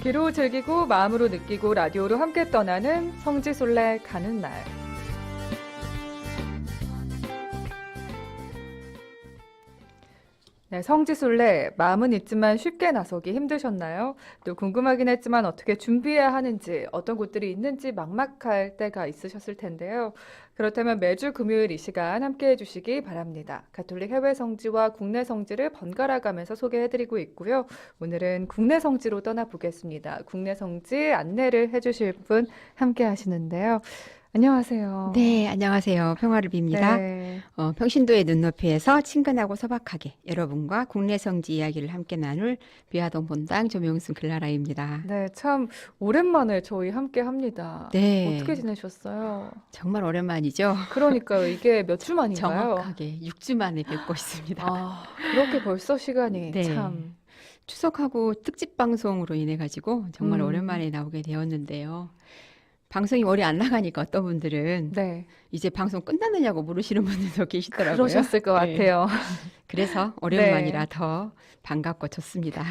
귀로 즐기고 마음으로 느끼고 라디오로 함께 떠나는 성지순례 가는 날. 네, 성지순례 마음은 있지만 쉽게 나서기 힘드셨나요? 또 궁금하긴 했지만 어떻게 준비해야 하는지, 어떤 곳들이 있는지 막막할 때가 있으셨을 텐데요. 그렇다면 매주 금요일 이 시간 함께 해주시기 바랍니다. 가톨릭 해외 성지와 국내 성지를 번갈아 가면서 소개해드리고 있고요. 오늘은 국내 성지로 떠나보겠습니다. 국내 성지 안내를 해주실 분 함께 하시는데요. 안녕하세요. 네, 안녕하세요. 평화를 빕니다. 네. 평신도의 눈높이에서 친근하고 소박하게 여러분과 국내 성지 이야기를 함께 나눌 비아동 본당 조명순 글라라입니다. 네, 참 오랜만에 저희 함께 합니다. 네, 어떻게 지내셨어요? 정말 오랜만이죠. 그러니까요. 이게 몇 주 만인가요? 정확하게 6주 만에 뵙고 있습니다. 아, 그렇게 벌써 시간이 네, 참. 추석하고 특집 방송으로 인해 가지고 정말 음, 오랜만에 나오게 되었는데요. 방송이 오래 안 나가니까 어떤 분들은 네, 이제 방송 끝났느냐고 물으시는 분들도 계시더라고요. 그러셨을 것 네, 같아요. 그래서 네. 오랜만이라 더 반갑고 좋습니다.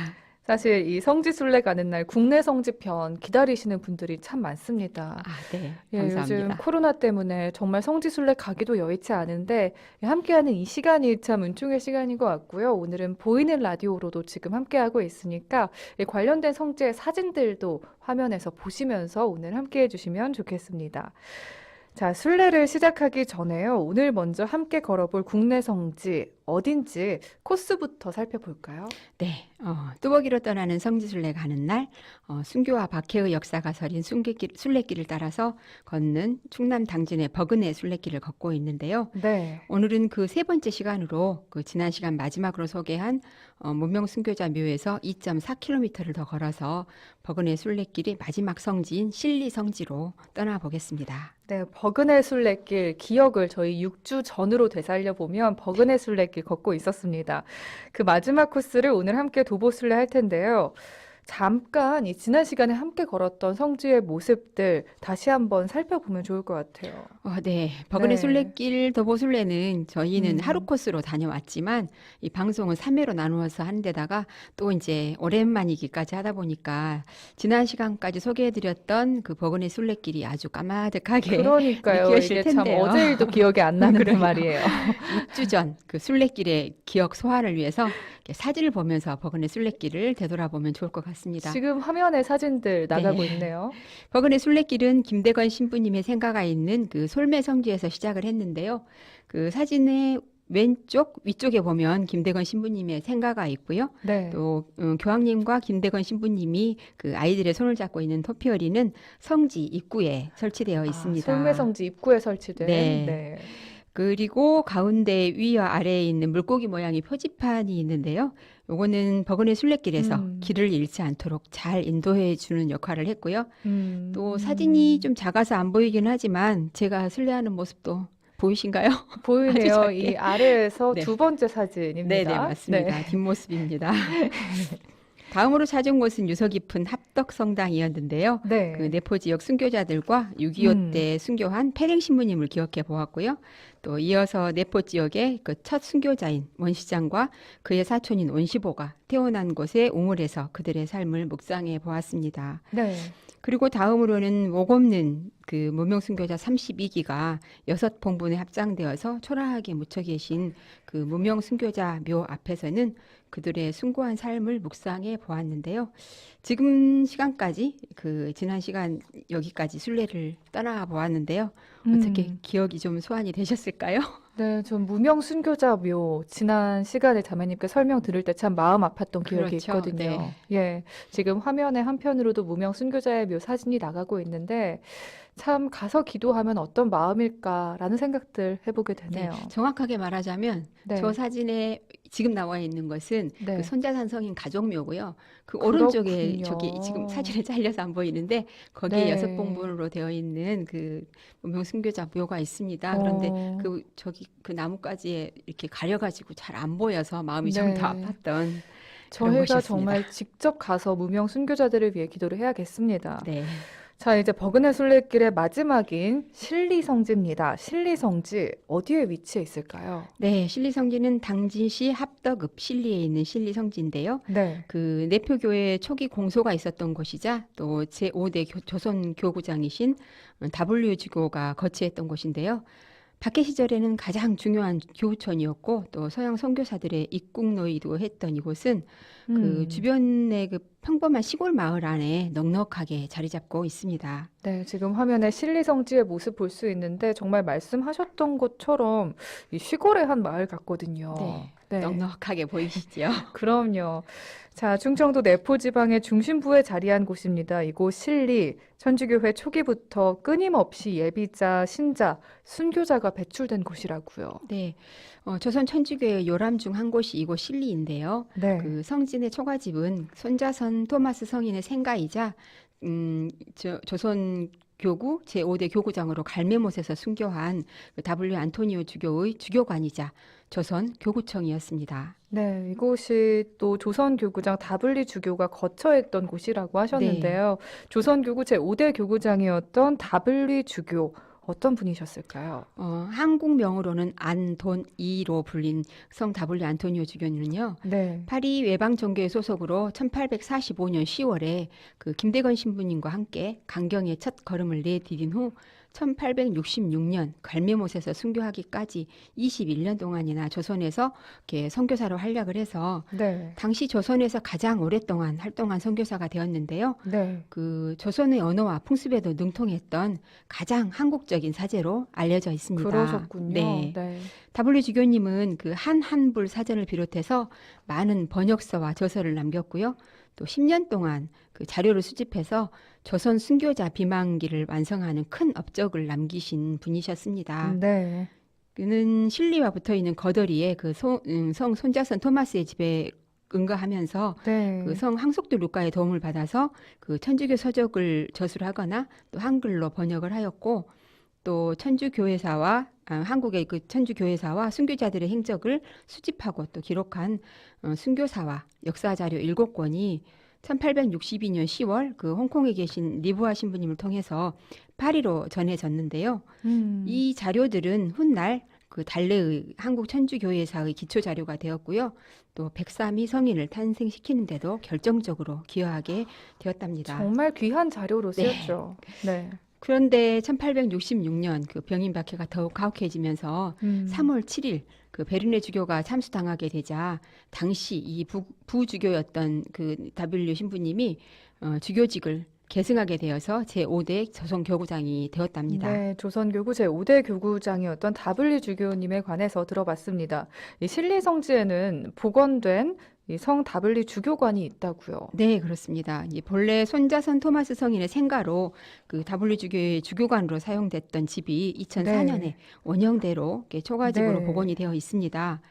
사실 이 성지순례 가는 날 국내 성지편 기다리시는 분들이 참 많습니다. 아, 네, 예, 요즘 감사합니다. 코로나 때문에 정말 성지순례 가기도 여의치 않은데 함께하는 이 시간이 참 은총의 시간인 것 같고요. 오늘은 보이는 라디오로도 지금 함께하고 있으니까 이 관련된 성지의 사진들도 화면에서 보시면서 오늘 함께해 주시면 좋겠습니다. 자, 순례를 시작하기 전에요. 오늘 먼저 함께 걸어볼 국내 성지 어딘지 코스부터 살펴볼까요? 네, 뚜벅이로 떠나는 성지순례 가는 날, 순교와 박해의 역사가 서린 순례길을 따라서 걷는 충남 당진의 버그네 순례길을 걷고 있는데요. 네. 오늘은 그 세 번째 시간으로 그 지난 시간 마지막으로 소개한 문명 순교자 묘에서 2.4km를 더 걸어서 버그네 순례길의 마지막 성지인 실리 성지로 떠나보겠습니다. 네, 버그네 순례길 기억을 저희 6주 전으로 되살려 보면 버그네 순례길 걷고 있었습니다. 그 마지막 코스를 오늘 함께 도보 순례 할 텐데요. 잠깐 이 지난 시간에 함께 걸었던 성지의 모습들 다시 한번 살펴보면 좋을 것 같아요. 네. 버그네 네. 순례길 도보 순례는 저희는 하루 음, 코스로 다녀왔지만 이 방송은 3회로 나누어서 한 데다가 또 이제 오랜만이기까지 하다 보니까 지난 시간까지 소개해드렸던 그 버그네 순례길이 아주 까마득하게 그러니까요. 느껴질 이게 참 텐데요. 어제 일도 기억이 안 나는데 그러게요. 말이에요. 6주 전 그 순례길의 기억 소환을 위해서 이렇게 사진을 보면서 버그네 순례길을 되돌아보면 좋을 것 같습니다. 지금 화면에 사진들 네. 나가고 있네요. 버그네 순례길은 김대건 신부님의 생가가 있는 그 솔매성지에서 시작을 했는데요. 그 사진의 왼쪽 위쪽에 보면 김대건 신부님의 생가가 있고요. 네. 또 교황님과 김대건 신부님이 그 아이들의 손을 잡고 있는 토피어리는 성지 입구에 설치되어 아, 있습니다. 솔매성지 입구에 설치된 네. 네. 그리고 가운데 위와 아래에 있는 물고기 모양의 표지판이 있는데요. 요거는 버그네 순례길에서 음. 길을 잃지 않도록 잘 인도해 주는 역할을 했고요. 또 사진이 음. 좀 작아서 안 보이긴 하지만 제가 순례하는 모습도 보이신가요? 아주 보이네요. 이 작게. 아래에서 네. 두 번째 네네, 사진입니다. 네. 맞습니다. 뒷모습입니다. 다음으로 찾은 곳은 유서 깊은 합덕성당이었는데요. 그 네. 내포 지역 순교자들과 6.25 음. 때 순교한 패랭 신부님을 기억해 보았고요. 또 이어서 내포 지역의 그 첫 순교자인 원시장과 그의 사촌인 원시보가 태어난 곳의 우물에서 그들의 삶을 묵상해 보았습니다. 네. 그리고 다음으로는 목 없는 그 무명순교자 32기가 6봉분에 합장되어서 초라하게 묻혀 계신 그 무명순교자 묘 앞에서는 그들의 숭고한 삶을 묵상해 보았는데요. 지금 시간까지 그 지난 시간 여기까지 순례를 떠나 보았는데요. 어떻게 음. 기억이 좀 소환이 되셨을까요? 네, 전 무명 순교자 묘 지난 시간에 자매님께 설명 들을 때 참 마음 아팠던 기억이 그렇죠. 있거든요. 네. 예, 지금 화면에 한편으로도 무명 순교자의 묘 사진이 나가고 있는데 참 가서 기도하면 어떤 마음일까라는 생각들 해보게 네, 되네요. 정확하게 말하자면 저 네, 사진에 지금 나와 있는 것은 그 네, 손자산 성인 가족묘고요. 그 오른쪽에 저기 지금 그렇군요. 사진에 잘려서 안 보이는데 거기에 여섯 네, 봉분으로 되어 있는 그 무명순교자 묘가 있습니다. 그런데 어, 그 저기 그 나뭇가지에 이렇게 가려가지고 잘 안 보여서 마음이 좀 더 네. 아팠던 그런 저희가 것이었습니다. 정말 직접 가서 무명 순교자들을 위해 기도를 해야겠습니다. 네. 자, 이제 버그네 순례길의 마지막인 신리성지입니다. 신리성지 어디에 위치해 있을까요? 네, 신리성지는 당진시 합덕읍 신리에 있는 신리성지인데요. 네. 그 내표교회 초기 공소가 있었던 곳이자 또 제5대 조선 교구장이신 W 주교가 거치했던 곳인데요. 박해 시절에는 가장 중요한 교우촌이었고 또 서양 선교사들의 입국로이기도 했던 이곳은 그 음. 주변의 그 평범한 시골 마을 안에 넉넉하게 자리 잡고 있습니다. 네, 지금 화면에 신리성지의 모습 볼 수 있는데 정말 말씀하셨던 것처럼 이 시골의 한 마을 같거든요. 네, 네. 넉넉하게 보이시죠? 그럼요. 자, 충청도 내포 지방의 중심부에 자리한 곳입니다. 이곳 신리, 천주교회 초기부터 끊임없이 예비자, 신자, 순교자가 배출된 곳이라고요. 네, 조선 천주교의 요람 중 한 곳이 이곳 신리인데요. 네. 그 성진의 초가집은 손자선 토마스 성인의 생가이자 조선 교구 제5대 교구장으로 갈메못에서 순교한 그 W 안토니오 주교의 주교관이자 조선 교구청이었습니다. 네, 이곳이 또 조선교구장 다블리 주교가 거처했던 곳이라고 하셨는데요. 조선교구 제5대 교구장이었던 다블리 주교, 어떤 분이셨을까요? 한국 명으로는 안돈이로 불린 성 W 안토니오 주교는요. 네. 파리 외방 종교회 소속으로 1845년 10월에 그 김대건 신부님과 함께 강경의 첫 걸음을 내디딘 후 1866년 갈메못에서 순교하기까지 21년 동안이나 조선에서 이렇게 선교사로 활약을 해서 네. 당시 조선에서 가장 오랫동안 활동한 선교사가 되었는데요. 네. 그 조선의 언어와 풍습에도 능통했던 가장 한국적인 사제로 알려져 있습니다. 그러셨군요. 네. 네. W 주교님은 그 한한불 사전을 비롯해서 많은 번역서와 저서를 남겼고요. 또 10년 동안 그 자료를 수집해서 조선 순교자 비망기를 완성하는 큰 업적을 남기신 분이셨습니다. 네. 그는 신리와 붙어 있는 거더리에 그 성 손자선 토마스의 집에 응가하면서 네. 그 성 항속도 루카의 도움을 받아서 그 천주교 서적을 저술을 하거나 또 한글로 번역을 하였고 또 천주교회사와 한국의 그 천주교회사와 순교자들의 행적을 수집하고 또 기록한 순교사와 역사 자료 7권이 1862년 10월 그 홍콩에 계신 리부아 신부님을 통해서 파리로 전해졌는데요. 이 자료들은 훗날 그 달래의 한국 천주교회사의 기초 자료가 되었고요. 또 103위 성인을 탄생시키는데도 결정적으로 기여하게 되었답니다. 정말 귀한 자료로 네. 쓰였죠. 네. 그런데 1866년 그 병인 박해가 더욱 가혹해지면서 3월 7일 그 베르네 주교가 참수당하게 되자 당시 이 부주교였던 그 W 신부님이 주교직을 계승하게 되어서 제5대 조선 교구장이 되었답니다. 네, 조선교구 제5대 교구장이었던 다블리 주교님에 관해서 들어봤습니다. 이 신리성지에는 복원된 이 성 다블리 주교관이 있다고요. 네, 그렇습니다. 이 본래 손자선 토마스 성인의 생가로 그 W 주교의 주교관으로 사용됐던 집이 2004년에 네. 원형대로 이렇게 초가집으로 네. 복원이 되어 있습니다.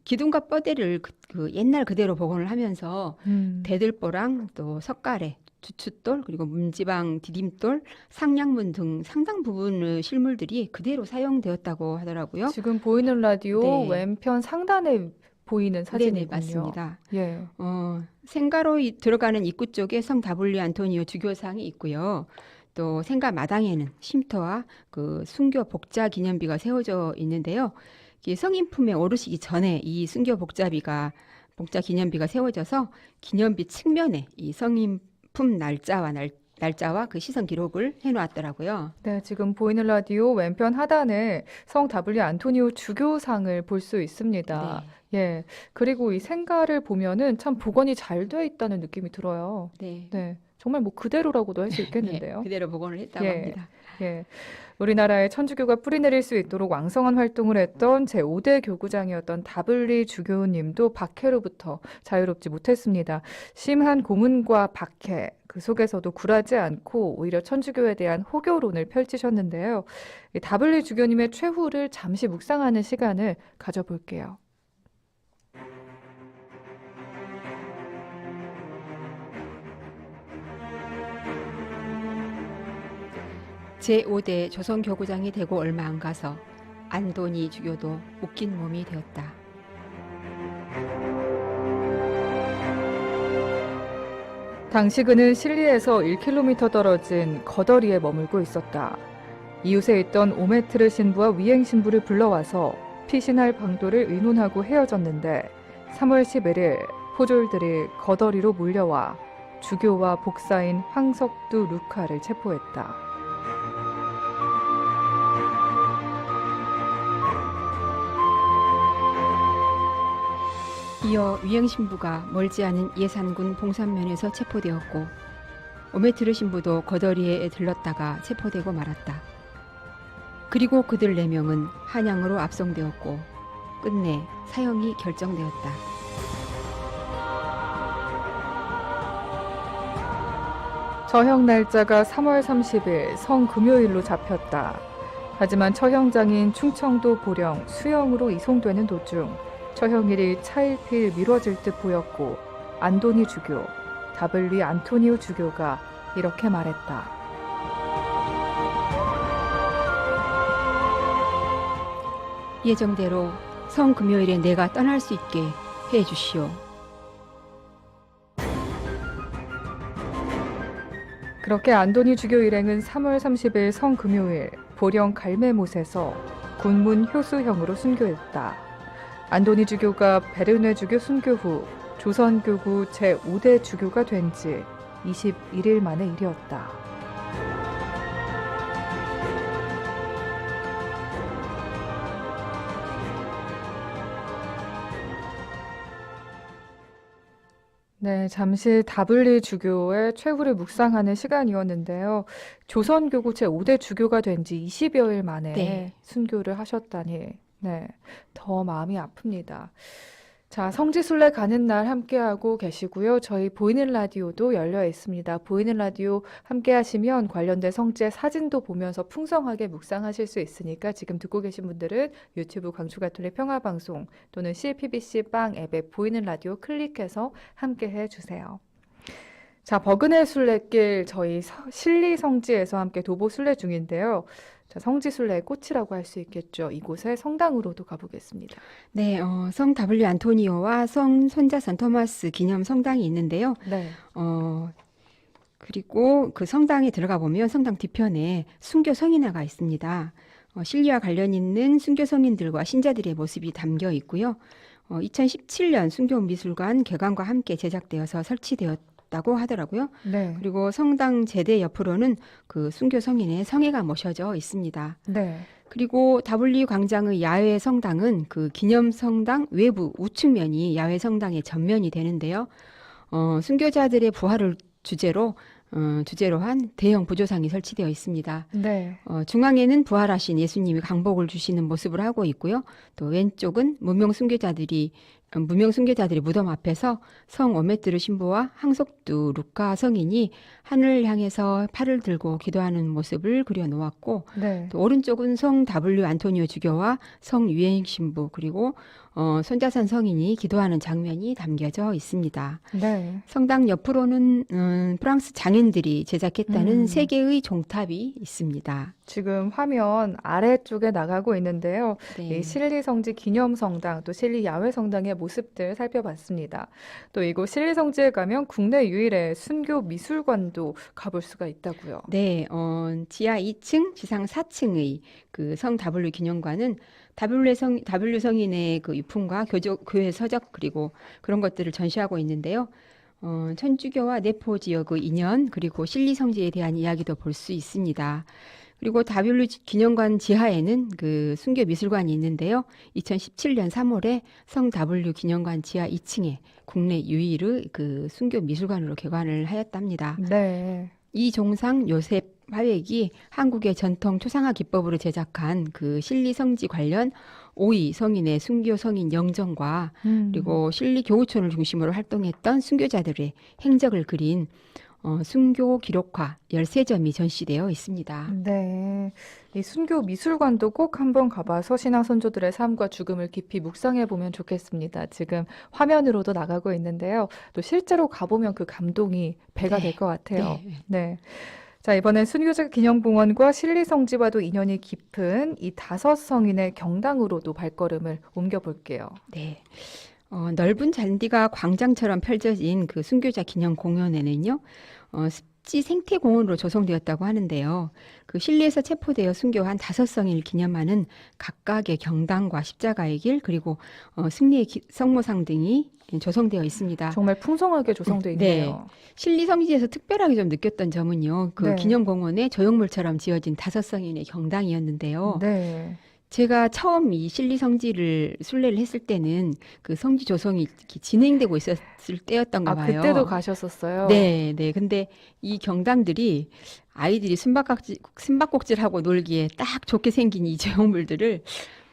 기둥과 뼈대를 그 옛날 그대로 복원을 하면서 대들보랑 또 석가래, 주춧돌 그리고 문지방 디딤돌, 상량문 등 상당 부분의 실물들이 그대로 사용되었다고 하더라고요. 지금 보이는 라디오 네. 왼편 상단에 보이는 사진이군요. 네네, 맞습니다. 예. 생가로 들어가는 입구 쪽에 성 W 안토니오 주교상이 있고요. 또 생가 마당에는 쉼터와 그 순교 복자 기념비가 세워져 있는데요. 이 성인 품에 오르시기 전에 이 순교 복자 기념비가 세워져서 기념비 측면에 이 성인 품 날짜와 그 시선 기록을 해놓았더라고요. 네, 지금 보이는 라디오 왼편 하단에 성 W 안토니오 주교상을 볼 수 있습니다. 예. 그리고 이 생가를 보면은 참 복원이 잘 돼 있다는 느낌이 들어요. 네. 네. 정말 뭐 그대로라고도 할 수 네, 있겠는데요. 그대로 복원을 했다고 예. 합니다. 예. 우리나라에 천주교가 뿌리내릴 수 있도록 왕성한 활동을 했던 제5대 교구장이었던 다블리 주교님도 박해로부터 자유롭지 못했습니다. 심한 고문과 박해, 그 속에서도 굴하지 않고 오히려 천주교에 대한 호교론을 펼치셨는데요. 이 다블리 주교님의 최후를 잠시 묵상하는 시간을 가져볼게요. 제5대 조선교구장이 되고 얼마 안 가서 안도니 주교도 웃긴 몸이 되었다. 당시 그는 실리에서 1km 떨어진 거더리에 머물고 있었다. 이웃에 있던 오메트르 신부와 위행 신부를 불러와서 피신할 방도를 의논하고 헤어졌는데 3월 11일 포졸들이 거더리로 몰려와 주교와 복사인 황석두 루카를 체포했다. 이어 위행신부가 멀지 않은 예산군 봉산면에서 체포되었고 오메트르 신부도 거더리에 들렀다가 체포되고 말았다. 그리고 그들 4명은 한양으로 압송되었고 끝내 사형이 결정되었다. 처형 날짜가 3월 30일 성금요일로 잡혔다. 하지만 처형장인 충청도 보령 수영으로 이송되는 도중 처형일이 차일피일 미뤄질 듯 보였고 안도니 주교, 다블리 안토니오 주교가 이렇게 말했다. 예정대로 성금요일에 내가 떠날 수 있게 해 주시오. 그렇게 안도니 주교 일행은 3월 30일 성금요일 보령 갈매못에서 군문 효수형으로 순교했다. 안도니 주교가 베르네 주교 순교 후 조선교구 제5대 주교가 된 지 21일 만의 일이었다. 네, 잠시 다블리 주교의 최후를 묵상하는 시간이었는데요. 조선교구 제5대 주교가 된 지 20여일 만에 네. 순교를 하셨다니, 네, 더 마음이 아픕니다. 자, 성지순례 가는 날 함께하고 계시고요. 저희 보이는 라디오도 열려 있습니다. 보이는 라디오 함께 하시면 관련된 성지의 사진도 보면서 풍성하게 묵상하실 수 있으니까 지금 듣고 계신 분들은 유튜브 광주가톨릭 평화방송 또는 CPBC 빵 앱에 보이는 라디오 클릭해서 함께 해주세요. 자, 버그네 순례길 저희 실리 성지에서 함께 도보 순례 중인데요. 자, 성지순례의 꽃이라고 할 수 있겠죠. 이곳에 성당으로도 가보겠습니다. 네, 성 W 안토니오와 성 손자 산 토마스 기념 성당이 있는데요. 네. 그리고 그 성당에 들어가 보면 성당 뒤편에 순교 성인화가 있습니다. 실리와 관련 있는 순교 성인들과 신자들의 모습이 담겨 있고요. 2017년 순교 미술관 개관과 함께 제작되어서 설치되었다고 하더라고요. 네. 그리고 성당 제대 옆으로는 그 순교 성인의 성회가 모셔져 있습니다. 네. 그리고 다블리 광장의 야외 성당은 그 기념 성당 외부 우측면이 야외 성당의 전면이 되는데요. 순교자들의 부활을 주제로 한 대형 부조상이 설치되어 있습니다. 네. 중앙에는 부활하신 예수님이 강복을 주시는 모습을 하고 있고요. 또 왼쪽은 무명 순교자들이 무덤 앞에서 성 오메트르 신부와 항속두 루카 성인이 하늘을 향해서 팔을 들고 기도하는 모습을 그려놓았고, 네. 또 오른쪽은 성 W 안토니오 주교와 성 유행 신부 그리고 손자산 성인이 기도하는 장면이 담겨져 있습니다. 네. 성당 옆으로는 프랑스 장인들이 제작했다는 3개의 종탑이 있습니다. 지금 화면 아래쪽에 나가고 있는데요. 네. 이 실리 성지 기념 성당 또 실리 야외 성당의 모습들 살펴봤습니다. 또 이곳 실리 성지에 가면 국내 유일의 순교 미술관도 가볼 수가 있다고요. 네, 지하 2층, 지상 4층의 그 성 W 기념관은 W 성인의 그 유품과 교회 서적 그리고 그런 것들을 전시하고 있는데요. 천주교와 네포 지역의 인연 그리고 실리 성지에 대한 이야기도 볼 수 있습니다. 그리고 W 기념관 지하에는 그 순교 미술관이 있는데요. 2017년 3월에 성 W 기념관 지하 2층에 국내 유일의 그 순교 미술관으로 개관을 하였답니다. 네. 이종상 요셉 화백이 한국의 전통 초상화 기법으로 제작한 그 실리 성지 관련 5위 성인의 순교 성인 영정과 그리고 실리 교우촌을 중심으로 활동했던 순교자들의 행적을 그린 순교 기록화 13점이 전시되어 있습니다. 네. 이 순교 미술관도 꼭 한번 가봐서 신앙 선조들의 삶과 죽음을 깊이 묵상해 보면 좋겠습니다. 지금 화면으로도 나가고 있는데요. 또 실제로 가보면 그 감동이 배가 네. 될 것 같아요. 네. 네. 자, 이번엔 순교자 기념공원과 실리 성지와도 인연이 깊은 이 5성인의 경당으로도 발걸음을 옮겨볼게요. 네. 넓은 잔디가 광장처럼 펼쳐진 그 순교자 기념 공원에는요, 습지 생태공원으로 조성되었다고 하는데요. 그 실리에서 체포되어 순교한 5성인을 기념하는 각각의 경당과 십자가의 길, 그리고 승리의 성모상 등이 조성되어 있습니다. 정말 풍성하게 조성되어 네. 있네요. 실리 성지에서 특별하게 좀 느꼈던 점은요, 그 네. 기념공원에 조형물처럼 지어진 5성인의 경당이었는데요. 네. 제가 처음 이 실리 성지를 순례를 했을 때는 그 성지 조성이 이렇게 진행되고 있었을 때였던가 봐요. 그때도 가셨었어요? 네, 네. 근데 이 경당들이 아이들이 숨바꼭질하고 놀기에 딱 좋게 생긴 이 조형물들을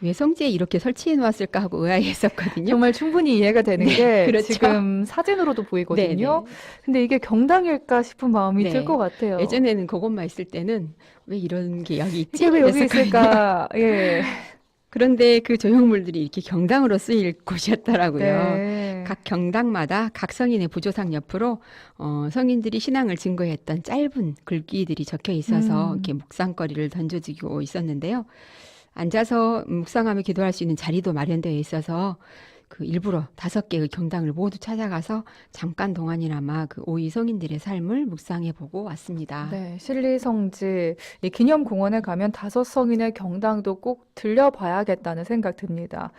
왜 성지에 이렇게 설치해 놓았을까 하고 의아해했었거든요. 정말 충분히 이해가 되는 게 그렇죠. 지금 사진으로도 보이거든요. 네, 근데 이게 경당일까 싶은 마음이 네. 들 것 같아요. 예전에는 그것만 있을 때는 왜 이런 게 여기 있지? 이게 왜 여기 이랬었거든요. 있을까? 예. 그런데 그 조형물들이 이렇게 경당으로 쓰일 곳이었더라고요. 네. 각 경당마다 각 성인의 부조상 옆으로 성인들이 신앙을 증거했던 짧은 글귀들이 적혀 있어서 이렇게 묵상거리를 던져주고 있었는데요. 앉아서 묵상하며 기도할 수 있는 자리도 마련되어 있어서 그 일부러 5개의 경당을 모두 찾아가서 잠깐 동안이나마 그 오이 성인들의 삶을 묵상해 보고 왔습니다. 네, 실리성지 이 기념공원에 가면 5성인의 경당도 꼭 들려봐야겠다는 생각 듭니다.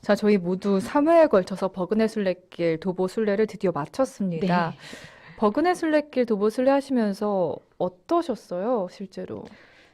자, 저희 모두 3회에 걸쳐서 버그네 순례길 도보 순례를 드디어 마쳤습니다. 네. 버그네 순례길 도보 순례 하시면서 어떠셨어요, 실제로?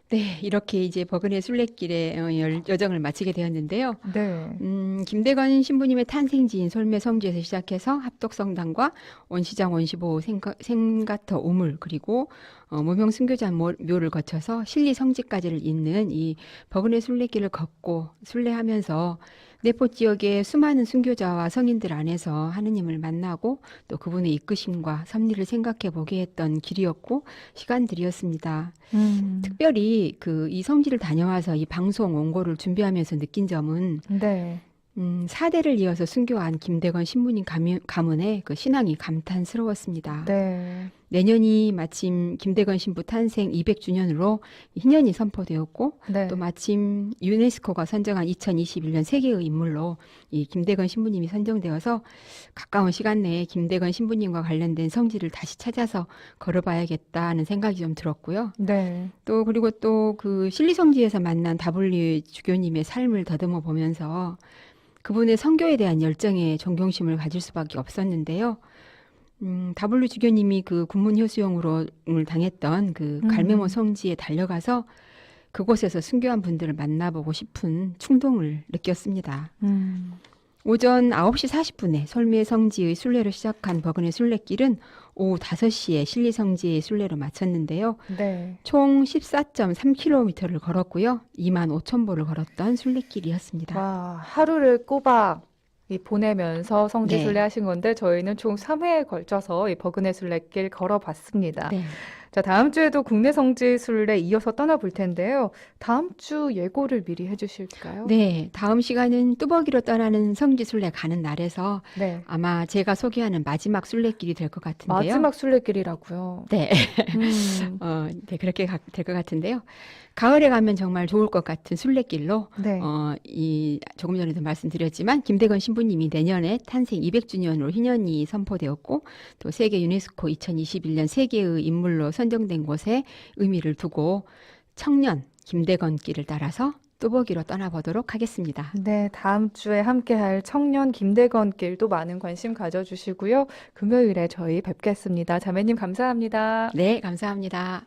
네, 이렇게 이제 버그네 순례길의 여정을 마치게 되었는데요. 네. 김대건 신부님의 탄생지인 솔매 성지에서 시작해서 합덕성당과 원시장 원시보 생가터 우물 그리고 무명 순교자 묘를 거쳐서 실리 성지까지를 잇는 이 버그네 순례길을 걷고 순례하면서 내포 지역의 수많은 순교자와 성인들 안에서 하느님을 만나고 또 그분의 이끄심과 섭리를 생각해 보게 했던 길이었고 시간들이었습니다. 특별히 그 이 성지를 다녀와서 이 방송 원고를 준비하면서 느낀 점은 네. 4대를 이어서 순교한 김대건 신부님 가문의 그 신앙이 감탄스러웠습니다. 네. 내년이 마침 김대건 신부 탄생 200주년으로 희년이 선포되었고 네. 또 마침 유네스코가 선정한 2021년 세계의 인물로 이 김대건 신부님이 선정되어서 가까운 시간 내에 김대건 신부님과 관련된 성지를 다시 찾아서 걸어봐야겠다는 생각이 좀 들었고요. 네. 또 그리고 또 그 실리 성지에서 만난 W 주교님의 삶을 더듬어 보면서 그분의 선교에 대한 열정에 존경심을 가질 수밖에 없었는데요. W 주교님이 그 군문 효수용으로 당했던 그 갈매모 성지에 달려가서 그곳에서 순교한 분들을 만나보고 싶은 충동을 느꼈습니다. 오전 9시 40분에 솔매 성지의 순례로 시작한 버그네 순례길은 오후 5시에 실리 성지의 순례로 마쳤는데요. 네. 총 14.3km를 걸었고요. 25,000보를 걸었던 순례길이었습니다. 와, 하루를 꼬박 보내면서 성지 네. 순례하신 건데 저희는 총 3회에 걸쳐서 이 버그네 순례길 걸어봤습니다. 네. 자, 다음 주에도 국내 성지 순례 이어서 떠나볼 텐데요. 다음 주 예고를 미리 해주실까요? 네, 다음 시간은 뚜벅이로 떠나는 성지 순례 가는 날에서 네. 아마 제가 소개하는 마지막 순례길이 될 것 같은데요. 마지막 순례길이라고요. 네, 네 그렇게 될 것 같은데요. 가을에 가면 정말 좋을 것 같은 순례길로 네. 조금 전에도 말씀드렸지만 김대건 신부님이 내년에 탄생 200주년으로 희년이 선포되었고 또 세계 유네스코 2021년 세계의 인물로 선정된 곳에 의미를 두고 청년 김대건 길을 따라서 뚜벅이로 떠나보도록 하겠습니다. 네, 다음 주에 함께할 청년 김대건 길도 많은 관심 가져주시고요. 금요일에 저희 뵙겠습니다. 자매님 감사합니다. 네, 감사합니다.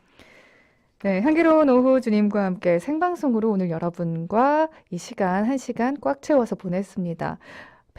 네, 향기로운 오후 주님과 함께 생방송으로 오늘 여러분과 이 시간, 1시간 꽉 채워서 보냈습니다.